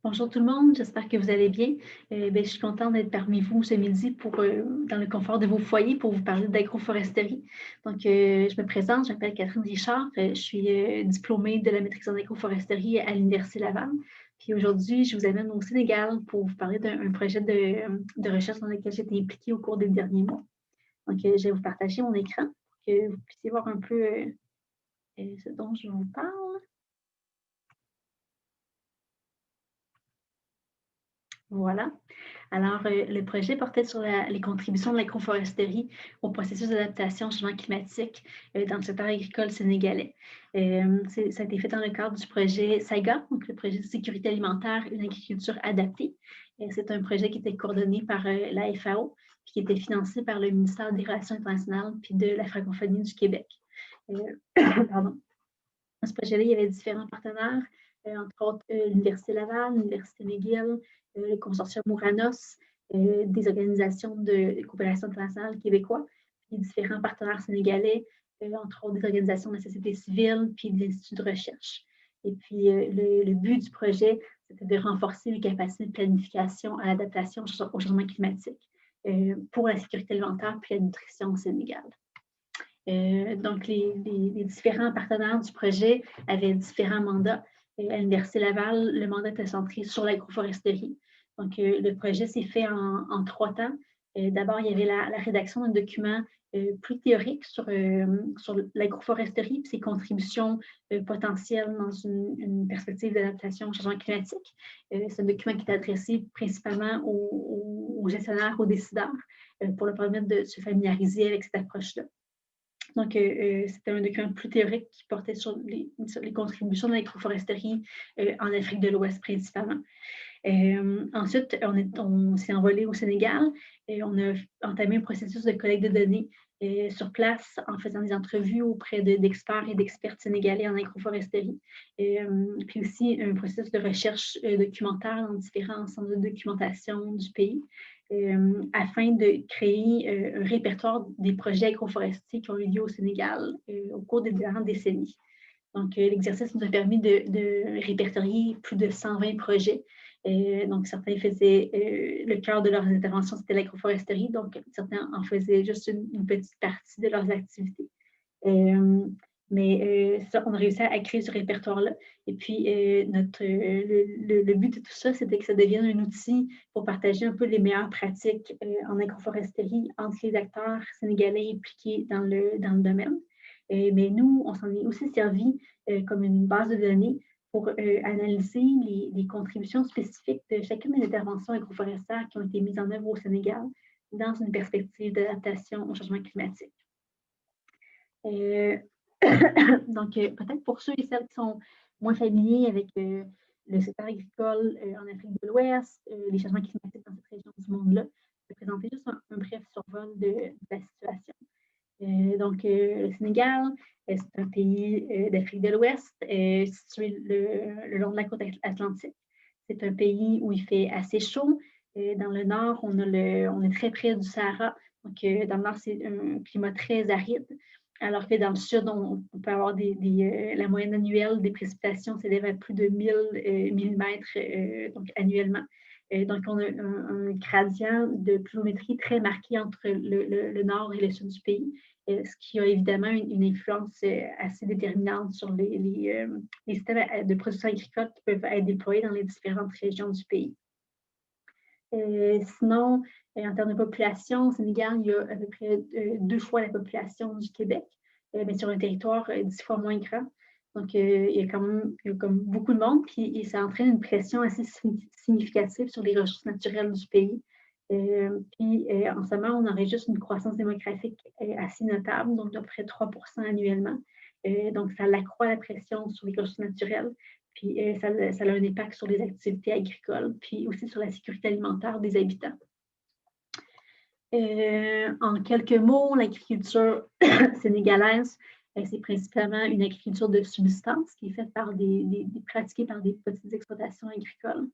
Bonjour tout le monde, j'espère que vous allez bien. Je suis contente d'être parmi vous ce midi dans le confort de vos foyers pour vous parler d'agroforesterie. Je me présente, je m'appelle Catherine Richard, je suis diplômée de la maîtrise en agroforesterie à l'Université Laval. Puis aujourd'hui, je vous amène au Sénégal pour vous parler d'un projet de recherche dans lequel j'ai été impliquée au cours des derniers mois. Je vais vous partager mon écran pour que vous puissiez voir un peu ce dont je vous parle. Voilà. Alors, le projet portait sur les contributions de l'agroforesterie au processus d'adaptation au changement climatique dans le secteur agricole sénégalais. Ça a été fait dans le cadre du projet SAIGA, donc le projet de sécurité alimentaire, une agriculture adaptée. C'est un projet qui était coordonné par la FAO, puis qui était financé par le ministère des Relations internationales puis de la francophonie du Québec. Pardon. Dans ce projet-là, il y avait différents partenaires, entre autres l'Université Laval, l'Université McGill, le consortium Mouranos, des organisations de coopération internationale québécois, puis différents partenaires sénégalais, entre autres des organisations de la société civile, puis de l'Institut de recherche. Et puis, le but du projet, c'était de renforcer les capacités de planification à l'adaptation au changement climatique pour la sécurité alimentaire puis la nutrition au Sénégal. Donc, les différents partenaires du projet avaient différents mandats. À l'Université Laval, le mandat était centré sur l'agroforesterie. Donc, le projet s'est fait en 3 temps. D'abord, il y avait la rédaction d'un document plus théorique sur l'agroforesterie et ses contributions potentielles dans une perspective d'adaptation au changement climatique. C'est un document qui est adressé principalement aux gestionnaires, aux décideurs, pour leur permettre de se familiariser avec cette approche-là. Donc, c'était un document plus théorique qui portait sur les contributions de l'agroforesterie en Afrique de l'Ouest principalement. Ensuite, on s'est envolé au Sénégal et on a entamé un processus de collecte de données sur place en faisant des entrevues auprès d'experts et d'expertes sénégalais en agroforesterie. Puis aussi un processus de recherche documentaire dans différents centres de documentation du pays. Afin de créer un répertoire des projets agroforestiers qui ont eu lieu au Sénégal au cours des dernières décennies. Donc, l'exercice nous a permis de répertorier plus de 120 projets. Donc, certains faisaient le cœur de leurs interventions, c'était l'agroforesterie. Donc, certains en faisaient juste une petite partie de leurs activités. Ça, on a réussi à créer ce répertoire-là. Et puis, le but de tout ça, c'était que ça devienne un outil pour partager un peu les meilleures pratiques en agroforesterie entre les acteurs sénégalais impliqués dans le domaine. Mais nous, on s'en est aussi servi comme une base de données pour analyser les contributions spécifiques de chacune des interventions agroforestières qui ont été mises en œuvre au Sénégal dans une perspective d'adaptation au changement climatique. Donc, peut-être pour ceux et celles qui sont moins familiers avec le secteur agricole en Afrique de l'Ouest, les changements climatiques dans cette région du monde-là, je vais présenter juste un bref survol de la situation. Le Sénégal, c'est un pays d'Afrique de l'Ouest situé le long de la côte atlantique. C'est un pays où il fait assez chaud. Dans le nord, on est très près du Sahara. Donc, dans le nord, c'est un climat très aride. Alors que dans le sud, on peut avoir la moyenne annuelle des précipitations s'élève à plus de 1000 mm donc annuellement. Donc, on a un gradient de pluviométrie très marqué entre le nord et le sud du pays, ce qui a évidemment une influence assez déterminante sur les systèmes de production agricole qui peuvent être déployés dans les différentes régions du pays. Sinon, en termes de population, au Sénégal, il y a à peu près 2 fois la population du Québec, mais sur un territoire 10 fois moins grand. Donc, il y a quand même comme beaucoup de monde, puis ça entraîne une pression assez significative sur les ressources naturelles du pays. En ce moment, on enregistre une croissance démographique assez notable, donc d'à peu près 3 % annuellement. Donc, ça accroît la pression sur les ressources naturelles. Puis ça a un impact sur les activités agricoles, puis aussi sur la sécurité alimentaire des habitants. En quelques mots, l'agriculture sénégalaise, c'est principalement une agriculture de subsistance qui est faite pratiquée par des petites exploitations agricoles.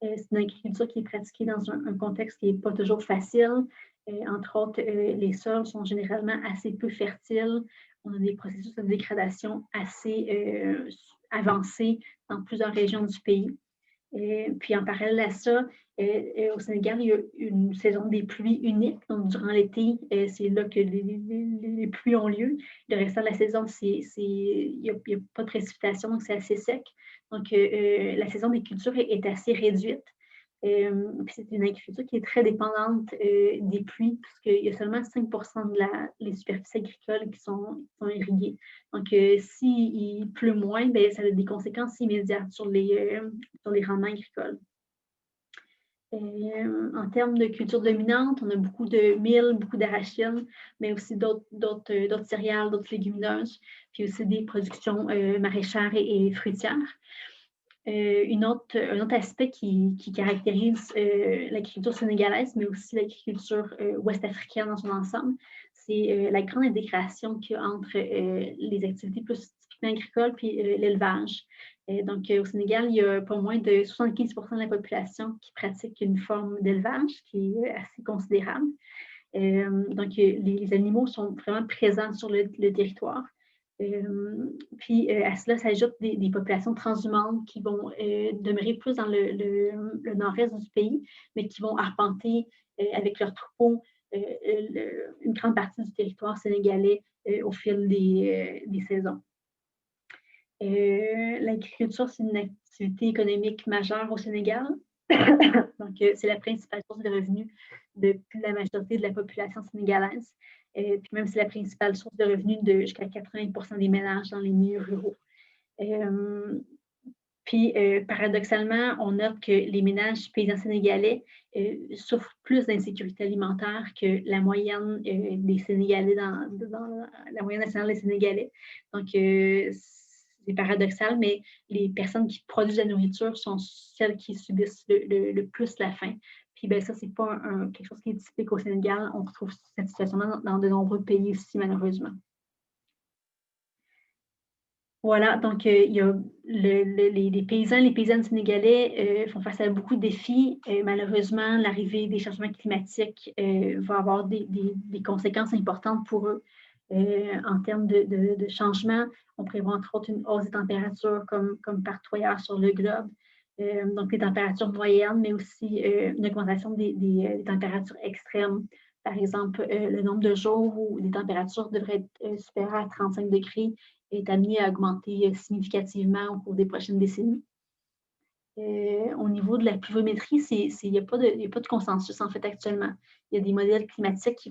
C'est une agriculture qui est pratiquée dans un contexte qui n'est pas toujours facile. Entre autres, les sols sont généralement assez peu fertiles. On a des processus de dégradation assez avancés dans plusieurs régions du pays. Puis en parallèle à ça, au Sénégal, il y a une saison des pluies unique. Donc, durant l'été, c'est là que les pluies ont lieu. Le restant de la saison, il n'y a pas de précipitation, donc c'est assez sec. Donc, la saison des cultures est assez réduite. Puis c'est une agriculture qui est très dépendante des pluies, puisqu'il y a seulement 5 des superficies agricoles qui sont irriguées. Donc, s'il pleut moins, ben, ça a des conséquences immédiates sur les rendements agricoles. En termes de culture dominante, on a beaucoup de mil, beaucoup d'arachides, mais aussi d'autres céréales, d'autres légumineuses, puis aussi des productions maraîchères et fruitières. Un autre aspect qui caractérise l'agriculture sénégalaise, mais aussi l'agriculture ouest-africaine dans son ensemble, c'est la grande intégration qu'il y a entre les activités plus typiquement agricoles puis l'élevage. Donc, au Sénégal, il y a pas moins de 75 de la population qui pratique une forme d'élevage qui est assez considérable. Donc, les animaux sont vraiment présents sur le territoire. Puis à cela s'ajoutent des populations transhumantes qui vont demeurer plus dans le nord-est du pays, mais qui vont arpenter avec leurs troupeaux une grande partie du territoire sénégalais au fil des saisons. L'agriculture, c'est une activité économique majeure au Sénégal. Donc, c'est la principale source de revenus de la majorité de la population sénégalaise. Puis même, c'est la principale source de revenus de jusqu'à 80 des ménages dans les milieux ruraux. Puis, paradoxalement, on note que les ménages paysans sénégalais souffrent plus d'insécurité alimentaire que la moyenne des Sénégalais dans la moyenne nationale des Sénégalais. Donc, c'est paradoxal, mais les personnes qui produisent la nourriture sont celles qui subissent le plus la faim. Puis, ben, ça, c'est pas quelque chose qui est typique au Sénégal. On retrouve cette situation-là dans de nombreux pays aussi, malheureusement. Voilà, donc il y a les paysans et les paysannes sénégalais font face à beaucoup de défis. Malheureusement, l'arrivée des changements climatiques va avoir des conséquences importantes pour eux. En termes de changement, on prévoit entre autres une hausse des températures comme partout ailleurs sur le globe. Donc, les températures moyennes, mais aussi une augmentation des températures extrêmes. Par exemple, le nombre de jours où les températures devraient être supérieures à 35 degrés est amené à augmenter significativement au cours des prochaines décennies. Au niveau de la pluviométrie, il n'y a pas de consensus en fait actuellement. Il y a des modèles climatiques qui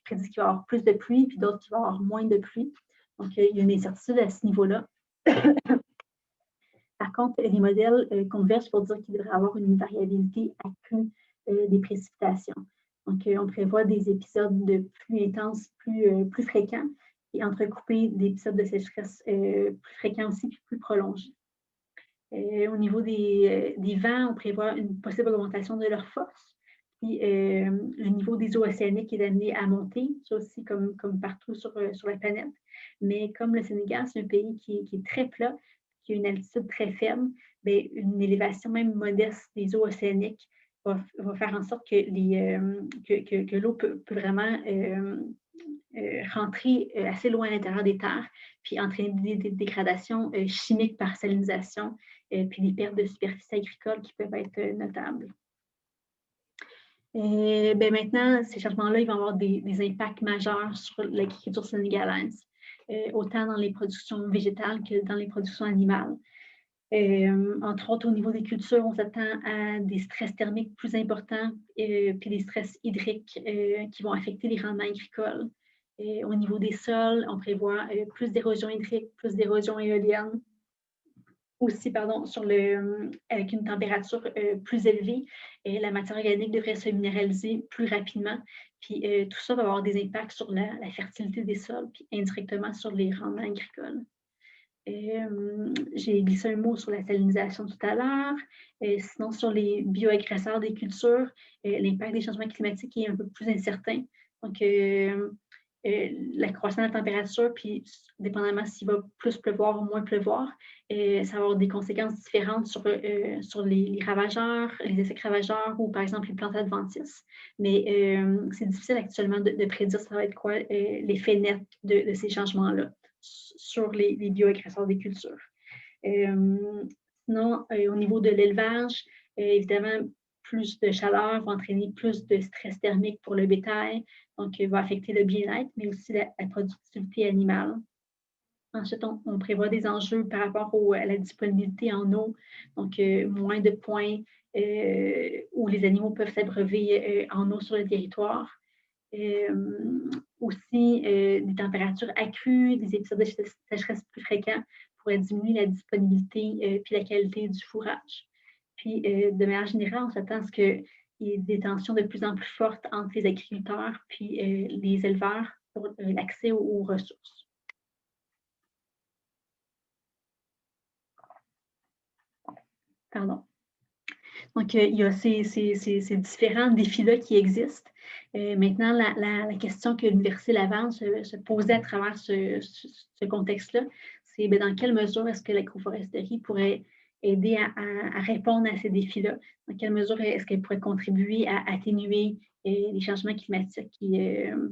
prédisent qu'il va y avoir plus de pluie, puis d'autres qui vont avoir moins de pluie. Donc, il y a une incertitude à ce niveau-là. Par contre, les modèles convergent pour dire qu'il devrait y avoir une variabilité accrue des précipitations. Donc, on prévoit des épisodes de pluie intense plus fréquents et entrecoupés d'épisodes de sécheresse plus fréquents aussi, puis plus prolongés. Au niveau des vents, on prévoit une possible augmentation de leur force. Puis, le niveau des eaux océaniques est amené à monter, ça aussi comme partout sur la planète. Mais comme le Sénégal, c'est un pays qui est très plat, qui a une altitude très faible, bien, une élévation même modeste des eaux océaniques va faire en sorte que l'eau peut vraiment rentrer assez loin à l'intérieur des terres, puis entraîner des dégradations chimiques par salinisation, puis des pertes de superficie agricole qui peuvent être notables. Ben maintenant, ces changements-là, ils vont avoir des impacts majeurs sur l'agriculture sénégalaise, autant dans les productions végétales que dans les productions animales. Entre autres, au niveau des cultures, on s'attend à des stress thermiques plus importants, puis des stress hydriques qui vont affecter les rendements agricoles. Au niveau des sols, on prévoit plus d'érosion hydrique, plus d'érosion éolienne. Aussi, pardon, avec une température plus élevée, la matière organique devrait se minéraliser plus rapidement. Puis tout ça va avoir des impacts sur la fertilité des sols, puis indirectement sur les rendements agricoles. J'ai glissé un mot sur la salinisation tout à l'heure. Sinon, sur les bioagresseurs des cultures, l'impact des changements climatiques est un peu plus incertain. Donc, la croissance de la température, puis dépendamment s'il va plus pleuvoir ou moins pleuvoir, ça va avoir des conséquences différentes sur les ravageurs, les insectes ravageurs ou par exemple les plantes adventices. Mais c'est difficile actuellement de prédire ça va être quoi l'effet net de ces changements-là sur les bioagresseurs des cultures. Sinon, au niveau de l'élevage, évidemment, plus de chaleur va entraîner plus de stress thermique pour le bétail, donc va affecter le bien-être, mais aussi la productivité animale. Ensuite, on prévoit des enjeux par rapport à la disponibilité en eau, donc moins de points où les animaux peuvent s'abreuver en eau sur le territoire. Aussi, des températures accrues, des épisodes de sécheresse plus fréquents pourraient diminuer la disponibilité puis la qualité du fourrage. Puis, de manière générale, on s'attend à ce qu'il y ait des tensions de plus en plus fortes entre les agriculteurs puis les éleveurs pour l'accès aux ressources. Pardon. Donc, il y a ces différents défis-là qui existent. Maintenant, la question que l'Université Laval se posait à travers ce contexte-là, c'est dans quelle mesure est-ce que l'agroforesterie pourrait aider à répondre à ces défis-là? Dans quelle mesure est-ce qu'elle pourrait contribuer à atténuer les changements climatiques en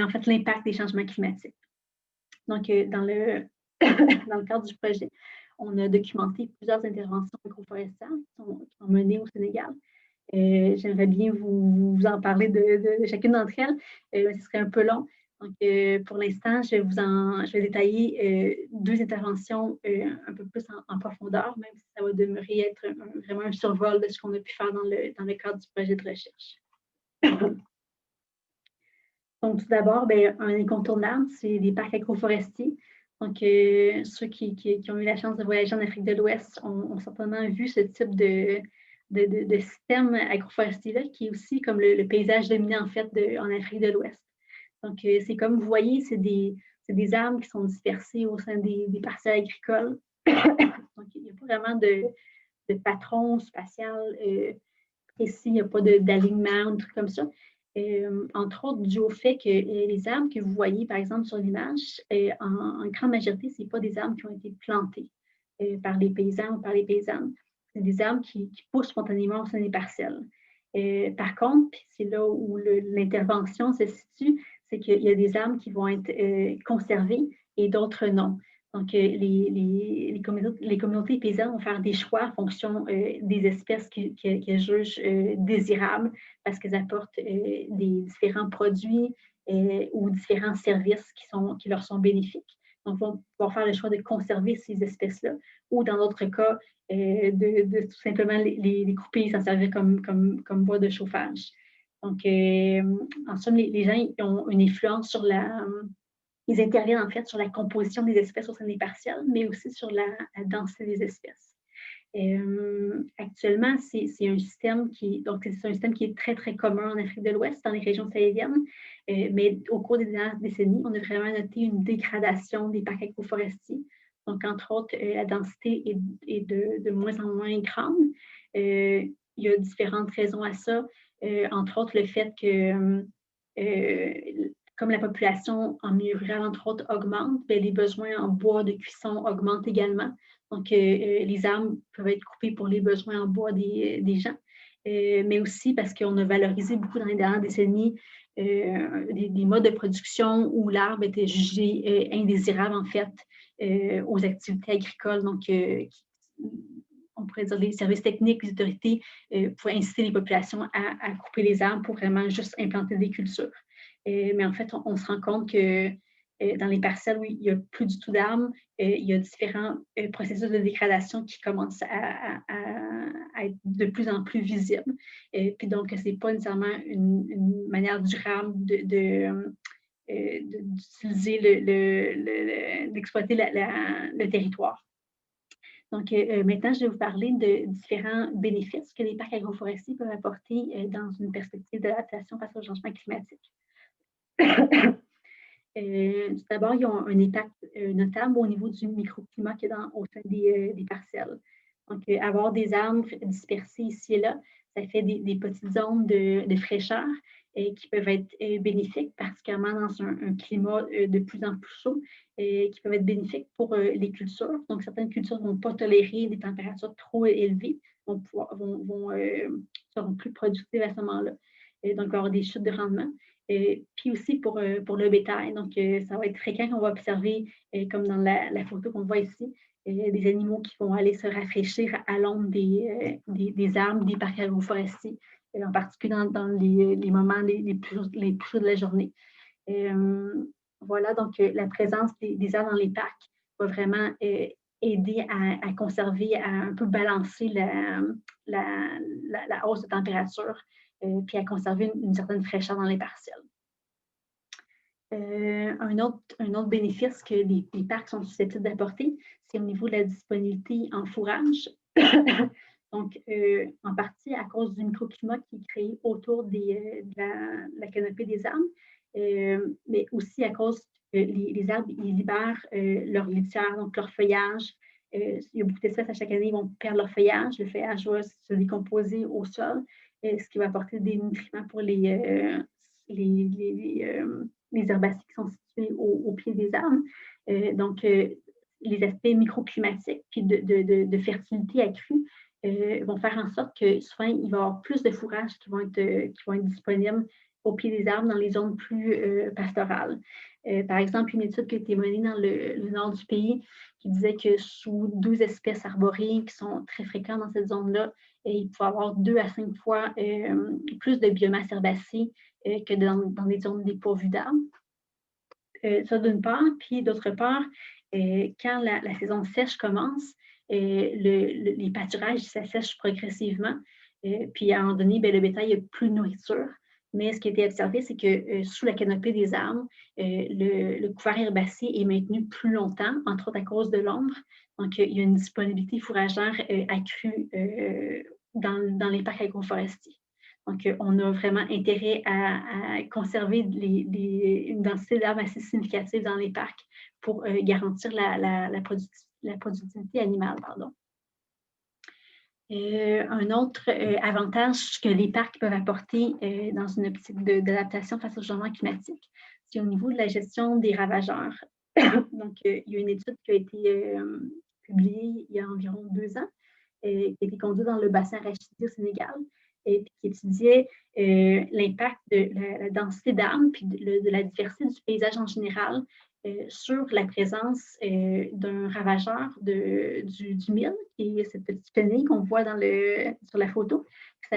fait, l'impact des changements climatiques? Donc, dans le cadre du projet, on a documenté plusieurs interventions agroforestières qui sont menées au Sénégal. J'aimerais bien vous en parler de chacune d'entre elles, mais ce serait un peu long. Donc, pour l'instant, je vais détailler deux interventions un peu plus en profondeur, même si ça va demeurer être vraiment un survol de ce qu'on a pu faire dans le cadre du projet de recherche. Donc, tout d'abord, un incontournable, c'est les parcs agroforestiers. Donc, ceux qui ont eu la chance de voyager en Afrique de l'Ouest ont certainement vu ce type de système agroforestier-là, qui est aussi comme le paysage dominant, en fait, en Afrique de l'Ouest. Donc, c'est comme vous voyez, c'est des arbres qui sont dispersés au sein des parcelles agricoles. Donc, il n'y a pas vraiment de patron spatial précis, il n'y a pas d'alignement, un truc comme ça. Entre autres, dû au fait que les arbres que vous voyez, par exemple, sur l'image, en grande majorité, ce n'est pas des arbres qui ont été plantés par les paysans ou par les paysannes. C'est des arbres qui poussent spontanément au sein des parcelles. Par contre, c'est là où l'intervention se situe, c'est qu'il y a des arbres qui vont être conservés et d'autres non. Donc, les communautés paysannes vont faire des choix en fonction des espèces qu'elles jugent désirables parce qu'elles apportent des différents produits ou différents services qui leur sont bénéfiques. Donc, vont pouvoir faire le choix de conserver ces espèces-là ou, dans d'autres cas, de tout simplement les couper et s'en servir comme bois de chauffage. Donc, en somme, les gens ont une influence sur ils interviennent en fait sur la composition des espèces au sein des parcelles, mais aussi sur la densité des espèces. Actuellement, c'est un système qui est très, très commun en Afrique de l'Ouest, dans les régions sahéliennes, mais au cours des dernières décennies, on a vraiment noté une dégradation des parcs agroforestiers. Donc, entre autres, la densité est de moins en moins grande. Il y a différentes raisons à ça, entre autres le fait que comme la population en milieu rural, entre autres, augmente, les besoins en bois de cuisson augmentent également. Donc, les arbres peuvent être coupés pour les besoins en bois des gens, mais aussi parce qu'on a valorisé beaucoup dans les dernières décennies des modes de production où l'arbre était jugé indésirable, en fait, aux activités agricoles. Donc, on pourrait dire les services techniques, les autorités pouvaient inciter les populations à couper les arbres pour vraiment juste implanter des cultures. Mais en fait, on se rend compte que dans les parcelles où il n'y a plus du tout d'arbres, il y a différents processus de dégradation qui commencent à être de plus en plus visibles. Puis donc, ce n'est pas nécessairement une manière durable d'utiliser d'exploiter le territoire. Donc, maintenant, je vais vous parler de différents bénéfices que les parcs agroforestiers peuvent apporter dans une perspective d'adaptation face au changement climatique. Tout d'abord, ils ont un impact notable au niveau du microclimat qu'il y a au sein des parcelles. Donc, avoir des arbres dispersés ici et là, ça fait des petites zones de fraîcheur qui peuvent être bénéfiques, particulièrement dans un climat de plus en plus chaud, qui peuvent être bénéfiques pour les cultures. Donc, certaines cultures ne vont pas tolérer des températures trop élevées, seront plus productives à ce moment-là. Donc, avoir des chutes de rendement. Puis aussi pour le bétail. Donc, ça va être fréquent qu'on va observer, comme dans la photo qu'on voit ici, des animaux qui vont aller se rafraîchir à l'ombre des arbres, des parcs agroforestiers, en particulier dans les moments les plus chauds de la journée. Voilà, donc la présence des arbres dans les parcs va vraiment aider à conserver, à un peu balancer la hausse de température, puis à conserver une certaine fraîcheur dans les parcelles. Un autre bénéfice que les parcs sont susceptibles d'apporter, c'est au niveau de la disponibilité en fourrage. Donc, en partie à cause du microclimat qui est créé autour de la canopée des arbres, mais aussi à cause que les arbres ils libèrent leur litière, donc leur feuillage. Il y a beaucoup d'espèces à chaque année, ils vont perdre leur feuillage. Le feuillage va se décomposer au sol, ce qui va apporter des nutriments pour les herbacées qui sont situées au pied des arbres. Donc, les aspects microclimatiques puis de fertilité accrue vont faire en sorte que souvent, il va y avoir plus de fourrages qui vont être disponibles au pied des arbres dans les zones plus pastorales. Par exemple, une étude qui a été menée dans le nord du pays qui disait que sous 12 espèces arborées qui sont très fréquentes dans cette zone-là, il peut y avoir 2 à 5 fois plus de biomasse herbacée que dans des zones dépourvues d'arbres. Ça d'une part, puis d'autre part, quand la saison sèche commence, les pâturages s'assèchent progressivement, puis à un moment donné, le bétail n'a plus de nourriture. Mais ce qui a été observé, c'est que sous la canopée des arbres, le couvert herbacé est maintenu plus longtemps, entre autres à cause de l'ombre. Donc, il y a une disponibilité fourragère accrue dans les parcs agroforestiers. Donc, on a vraiment intérêt à conserver une densité d'arbres assez significative dans les parcs pour garantir la productivité animale. Pardon. Un autre avantage que les parcs peuvent apporter dans une optique d'adaptation face au changement climatique, c'est au niveau de la gestion des ravageurs. Donc, il y a une étude qui a été publiée il y a environ 2 ans, qui a été conduite dans le bassin arachidier au Sénégal, et qui étudiait l'impact de la densité d'arbres puis de la diversité du paysage en général sur la présence d'un ravageur du mil, qui est cette petite chenille qu'on voit sur la photo, qui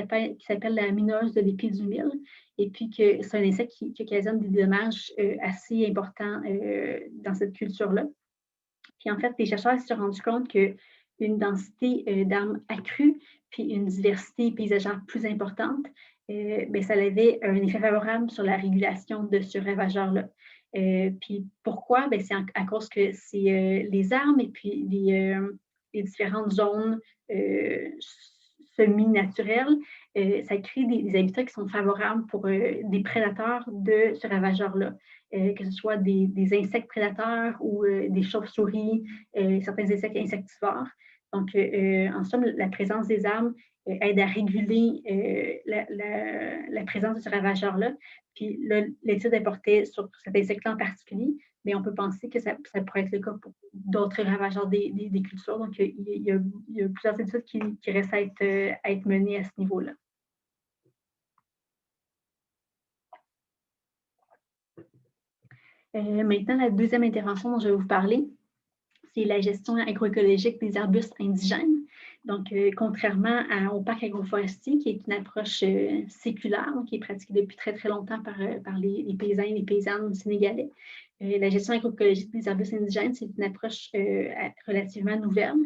s'appelle la mineuse de l'épi du mil, et puis que c'est un insecte qui occasionne des dommages assez importants dans cette culture-là. Puis en fait, les chercheurs se sont rendus compte qu'une densité d'arbres accrue, puis une diversité paysagère plus importante, ça avait un effet favorable sur la régulation de ce ravageur-là. Puis pourquoi? C'est à cause que c'est les arbres et puis les différentes zones semi-naturelles, ça crée des habitats qui sont favorables pour des prédateurs de ce ravageur-là. Que ce soit des insectes prédateurs ou des chauves-souris, certains insectes insectivores. Donc, en somme, la présence des arbres aide à réguler la présence de ce ravageur-là. Puis l'étude est portée sur cet insecte-là en particulier, mais on peut penser que ça pourrait être le cas pour d'autres ravageurs des cultures. Donc, il y a plusieurs études qui restent à être menées à ce niveau-là. Maintenant, la deuxième intervention dont je vais vous parler, c'est la gestion agroécologique des arbustes indigènes. Donc, contrairement au parc agroforestier, qui est une approche séculaire, qui est pratiquée depuis très, très longtemps par les paysans et les paysannes sénégalais, la gestion agroécologique des arbustes indigènes, c'est une approche relativement nouvelle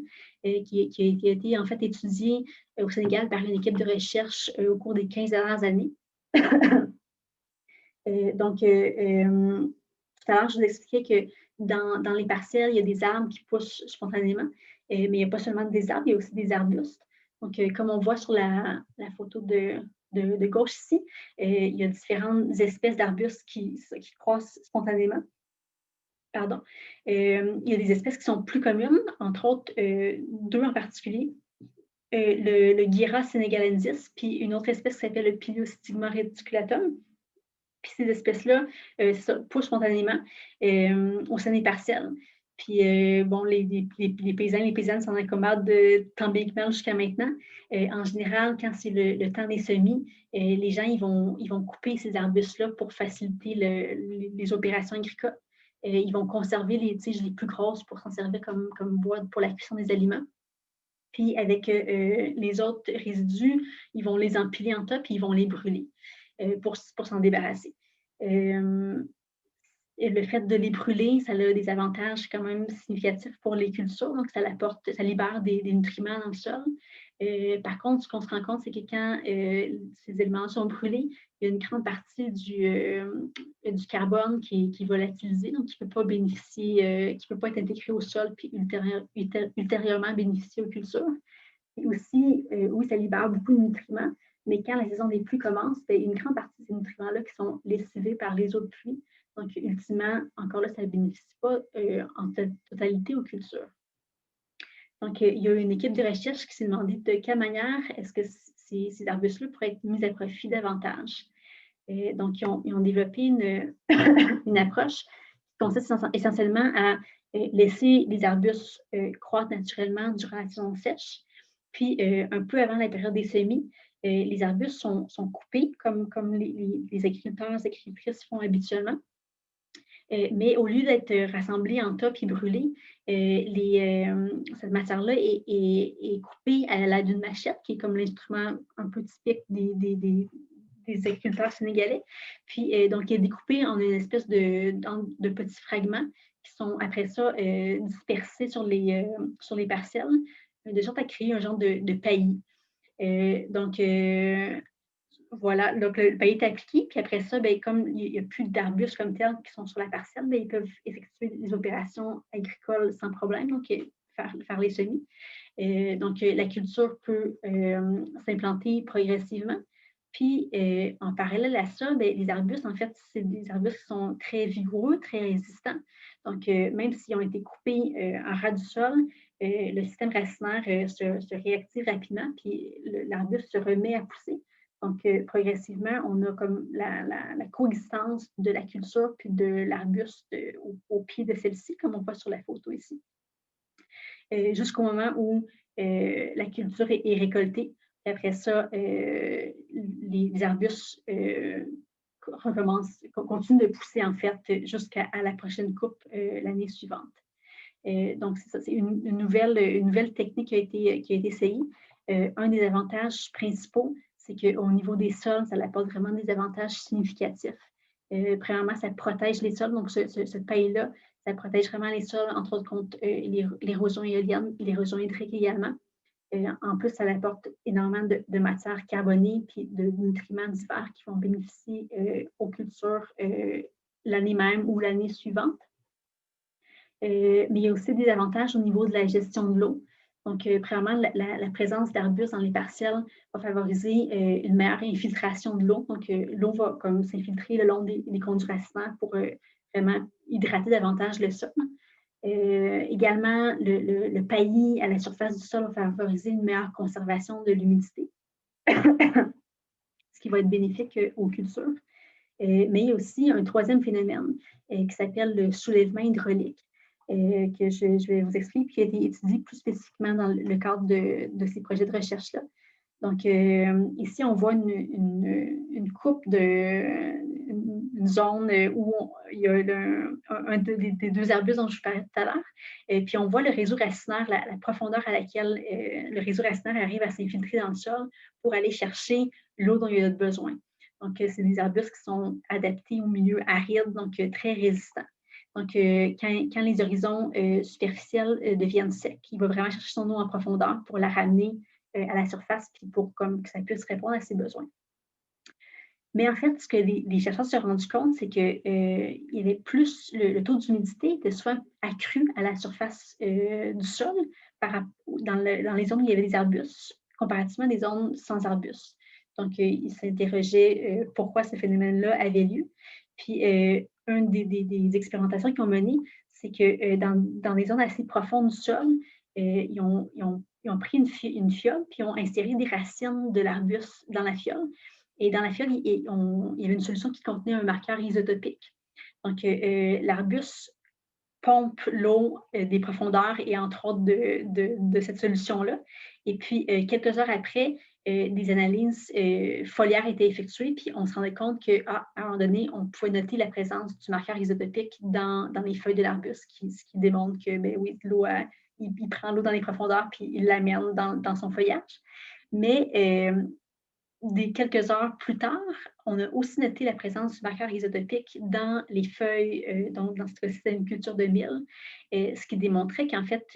qui a été en fait étudiée au Sénégal par une équipe de recherche au cours des 15 dernières années. Donc, tout à l'heure, je vous expliquais que dans les parcelles, il y a des arbres qui poussent spontanément, mais il n'y a pas seulement des arbres, il y a aussi des arbustes. Donc, comme on voit sur la photo de gauche ici, il y a différentes espèces d'arbustes qui croissent spontanément. Pardon. Il y a des espèces qui sont plus communes, entre autres 2 en particulier. Le Guira sénégalensis, puis une autre espèce qui s'appelle le Pileostigma reticulatum. Puis ces espèces-là poussent spontanément au sein des parcelles. Puis, bon, les paysans et les paysannes s'en accommodent tant bien que mal jusqu'à maintenant. En général, quand c'est le temps des semis, les gens ils vont couper ces arbustes-là pour faciliter les opérations agricoles. Ils vont conserver les tiges les plus grosses pour s'en servir comme bois pour la cuisson des aliments. Puis avec les autres résidus, ils vont les empiler en tas, puis ils vont les brûler pour s'en débarrasser. Et le fait de les brûler, ça a des avantages quand même significatifs pour les cultures. Donc, ça libère des nutriments dans le sol. Par contre, ce qu'on se rend compte, c'est que quand ces éléments sont brûlés, il y a une grande partie du carbone qui est volatilisé, donc qui ne peut pas bénéficier, qui ne peut pas être intégré au sol, puis ultérieurement bénéficier aux cultures. Et aussi, oui, ça libère beaucoup de nutriments, mais quand la saison des pluies commence, bien, une grande partie de ces nutriments-là qui sont lessivés par les eaux de pluie. Donc, ultimement, encore là, ça ne bénéficie pas en totalité aux cultures. Donc, il y a une équipe de recherche qui s'est demandé de quelle manière est-ce que ces arbustes-là pourraient être mis à profit davantage. Donc, ils ont développé une approche qui consiste essentiellement à laisser les arbustes croître naturellement durant la saison sèche. Puis, un peu avant la période des semis, les arbustes sont coupés comme les agriculteurs et les agricultrices font habituellement. Mais au lieu d'être rassemblée en tas puis brûlée, cette matière-là est coupée à l'aide d'une machette, qui est comme l'instrument un peu typique des agriculteurs sénégalais. Puis, donc, elle est découpée en une espèce de petits fragments qui sont après ça dispersés sur les parcelles, de sorte à créer un genre de paillis. Donc, voilà, donc le paillis est appliqué, puis après ça, bien, comme il n'y a plus d'arbustes comme tels qui sont sur la parcelle, bien, ils peuvent effectuer des opérations agricoles sans problème, donc faire les semis. Donc, la culture peut s'implanter progressivement. Puis, en parallèle à ça, bien, les arbustes, en fait, c'est des arbustes qui sont très vigoureux, très résistants. Donc, même s'ils ont été coupés en ras du sol, le système racinaire se réactive rapidement, puis l'arbuste se remet à pousser. Donc, progressivement, on a comme la coexistence de la culture puis de l'arbuste au pied de celle-ci, comme on voit sur la photo ici, jusqu'au moment où la culture est récoltée. Et après ça, les arbustes continuent de pousser, en fait, jusqu'à la prochaine coupe l'année suivante. Donc, c'est ça, c'est une nouvelle technique qui a été essayée. Un des avantages principaux, c'est qu'au niveau des sols, ça apporte vraiment des avantages significatifs. Premièrement, ça protège les sols. Donc, ce paille-là, ça protège vraiment les sols, entre autres contre l'érosion éolienne et l'érosion hydrique également. En plus, ça apporte énormément de matières carbonées et de nutriments divers qui vont bénéficier aux cultures l'année même ou l'année suivante. Mais il y a aussi des avantages au niveau de la gestion de l'eau. Donc, premièrement, la présence d'arbustes dans les parcelles va favoriser une meilleure infiltration de l'eau. Donc, l'eau va comme s'infiltrer le long des conduits racinaires pour vraiment hydrater davantage le sol. Également, le paillis à la surface du sol va favoriser une meilleure conservation de l'humidité, ce qui va être bénéfique aux cultures. Mais il y a aussi un troisième phénomène qui s'appelle le soulèvement hydraulique. Que je vais vous expliquer, puis qui a été étudié plus spécifiquement dans le cadre de ces projets de recherche-là. Donc, ici, on voit une coupe une zone où il y a un des deux arbustes dont je vous parlais tout à l'heure. Et puis, on voit le réseau racinaire, la profondeur à laquelle le réseau racinaire arrive à s'infiltrer dans le sol pour aller chercher l'eau dont il y a besoin. Donc, c'est des arbustes qui sont adaptés au milieu aride, donc très résistants. Donc, quand les horizons superficiels deviennent secs, il va vraiment chercher son eau en profondeur pour la ramener à la surface, puis pour que ça puisse répondre à ses besoins. Mais en fait, ce que les chercheurs se sont rendus compte, c'est qu'il y avait plus, le taux d'humidité était souvent accru à la surface du sol dans les zones où il y avait des arbustes, comparativement à des zones sans arbustes. Donc, ils s'interrogeaient pourquoi ce phénomène-là avait lieu. Puis, une des expérimentations qu'ils ont menées, c'est que dans des zones assez profondes du sol, ils ont pris une fiole, puis ils ont inséré des racines de l'arbuste dans la fiole. Et dans la fiole, il y avait une solution qui contenait un marqueur isotopique. Donc, l'arbuste pompe l'eau des profondeurs et entre autres de cette solution-là. Et puis, quelques heures après, des analyses foliaires étaient effectuées, puis on se rendait compte qu'à un moment donné, on pouvait noter la présence du marqueur isotopique dans les feuilles de l'arbuste, ce qui démontre que, ben oui, l'eau, il prend l'eau dans les profondeurs, puis il l'amène dans son feuillage. Mais quelques heures plus tard, on a aussi noté la présence du marqueur isotopique dans les feuilles, donc dans cette fois-ci, c'était une culture de mil, ce qui démontrait qu'en fait,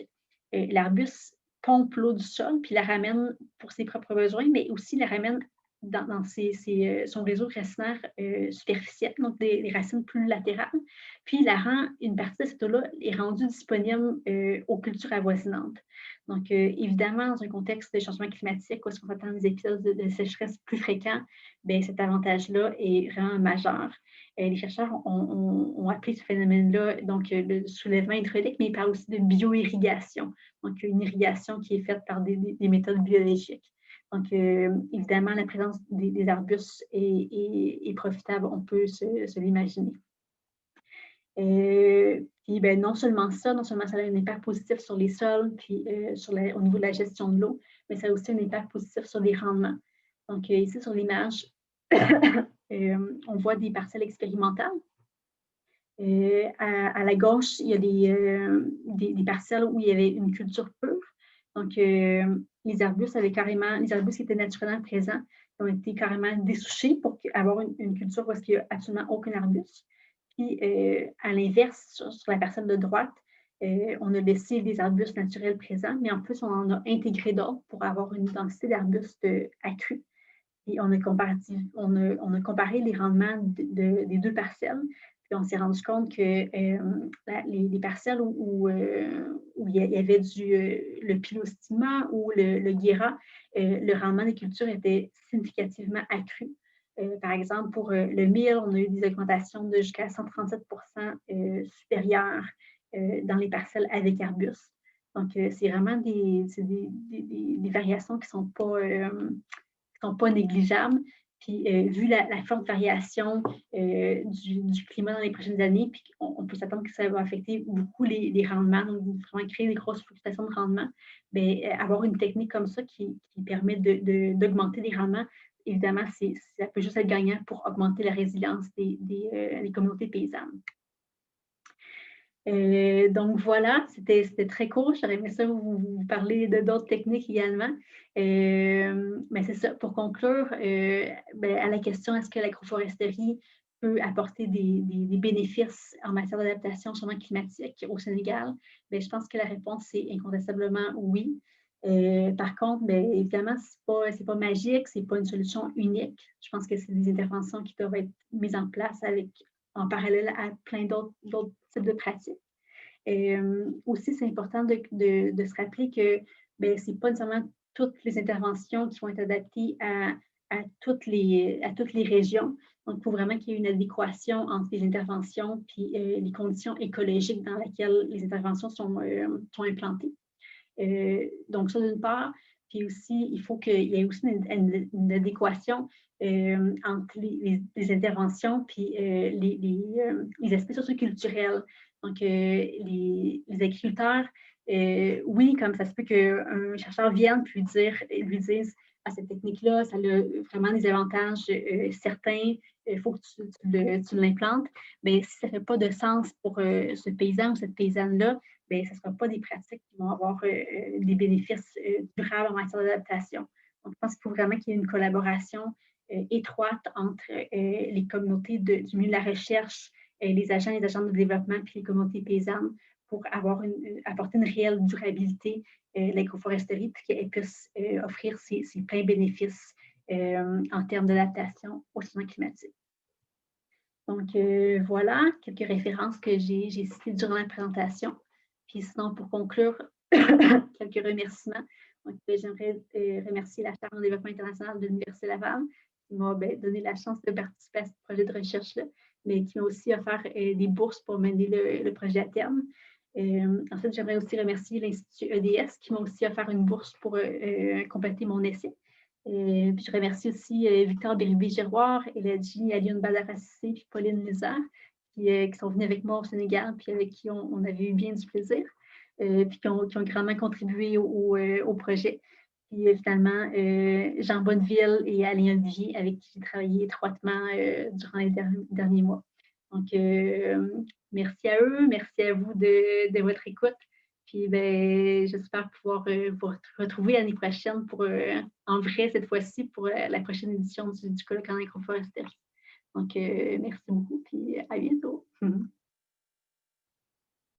l'arbuste pompe l'eau du sol, puis la ramène pour ses propres besoins, mais aussi la ramène dans son réseau racinaire superficiel, donc des racines plus latérales, puis une partie de cette eau-là est rendue disponible aux cultures avoisinantes. Donc, évidemment, dans un contexte de changement climatique où est-ce qu'on s'attend à des épisodes de sécheresse plus fréquents, bien, cet avantage-là est vraiment majeur. Les chercheurs ont appelé ce phénomène-là donc le soulèvement hydraulique, mais ils parlent aussi de bioirrigation, donc une irrigation qui est faite par des méthodes biologiques. Donc, évidemment, la présence des arbustes est profitable, on peut se l'imaginer. Puis ben, non seulement ça a un impact positif sur les sols, puis au niveau de la gestion de l'eau, mais ça a aussi un impact positif sur les rendements. Donc ici sur l'image, on voit des parcelles expérimentales. À la gauche, il y a des parcelles où il y avait une culture pure. Donc les arbustes qui étaient naturellement présents ont été carrément dessouchés pour avoir une culture où il n'y a absolument aucun arbuste. Puis, à l'inverse, sur la parcelle de droite, on a laissé des arbustes naturels présents, mais en plus, on en a intégré d'autres pour avoir une densité d'arbustes accrue. Et on a comparé les rendements des deux parcelles. Puis, on s'est rendu compte que les parcelles où il y avait le pilostigma ou le guéra, le rendement des cultures était significativement accru. Par exemple, pour le mil, on a eu des augmentations de jusqu'à 137 supérieures dans les parcelles avec arbustes. Donc, c'est vraiment des variations qui ne sont pas négligeables. Puis, vu la forte variation du climat dans les prochaines années, puis on peut s'attendre que ça va affecter beaucoup les rendements, donc vraiment créer des grosses fluctuations de rendement, bien, avoir une technique comme ça qui permet d'augmenter les rendements, évidemment, ça peut juste être gagnant pour augmenter la résilience des communautés paysannes. Donc voilà, c'était très court. J'aurais aimé ça vous parler d'autres techniques également. Mais c'est ça, pour conclure, à la question est-ce que l'agroforesterie peut apporter des bénéfices en matière d'adaptation au changement climatique au Sénégal? Bien, je pense que la réponse est incontestablement oui. Par contre, bien, évidemment, ce n'est pas magique, ce n'est pas une solution unique. Je pense que c'est des interventions qui peuvent être mises en place en parallèle à plein d'autres types de pratiques. Aussi, c'est important de se rappeler que ce n'est pas nécessairement toutes les interventions qui vont être adaptées à toutes les régions. Donc, il faut vraiment qu'il y ait une adéquation entre les interventions et les conditions écologiques dans lesquelles les interventions sont implantées. Donc, ça, d'une part. Puis aussi, il faut qu'il y ait aussi une adéquation entre les interventions puis les aspects socioculturels. Donc, les agriculteurs, oui, comme ça se peut qu'un chercheur vienne puis lui dise à cette technique-là, ça a vraiment des avantages certains, il faut que tu l'implantes. Mais si ça ne fait pas de sens pour ce paysan ou cette paysanne-là, bien, ce ne sera pas des pratiques qui vont avoir des bénéfices durables en matière d'adaptation. Donc, je pense qu'il faut vraiment qu'il y ait une collaboration étroite entre les communautés du milieu de la recherche, les agents de développement puis les communautés paysannes pour apporter une réelle durabilité de l'agroforesterie puis qu'elle puisse offrir ses pleins bénéfices en termes d'adaptation au changement climatique. Donc, voilà quelques références que j'ai citées durant la présentation. Puis sinon, pour conclure, quelques remerciements. Donc, j'aimerais remercier la Chaire en développement international de l'Université Laval qui m'a donné la chance de participer à ce projet de recherche-là, mais qui m'a aussi offert des bourses pour mener le projet à terme. Ensuite, j'aimerais aussi remercier l'Institut EDS qui m'a aussi offert une bourse pour compléter mon essai. Puis je remercie aussi Victor Bérubé-Giroir, Eladji Alioune Badarassé et Pauline Lézard qui sont venus avec moi au Sénégal puis avec qui on avait eu bien du plaisir puis qui ont grandement contribué au projet. Puis finalement, Jean Bonneville et Alain Olivier, avec qui j'ai travaillé étroitement durant les derniers mois. Donc, merci à eux, merci à vous de votre écoute. Puis, ben, j'espère pouvoir vous retrouver l'année prochaine pour, en vrai cette fois-ci, pour la prochaine édition du colloque en agroforesterie. Donc, merci beaucoup, puis à bientôt.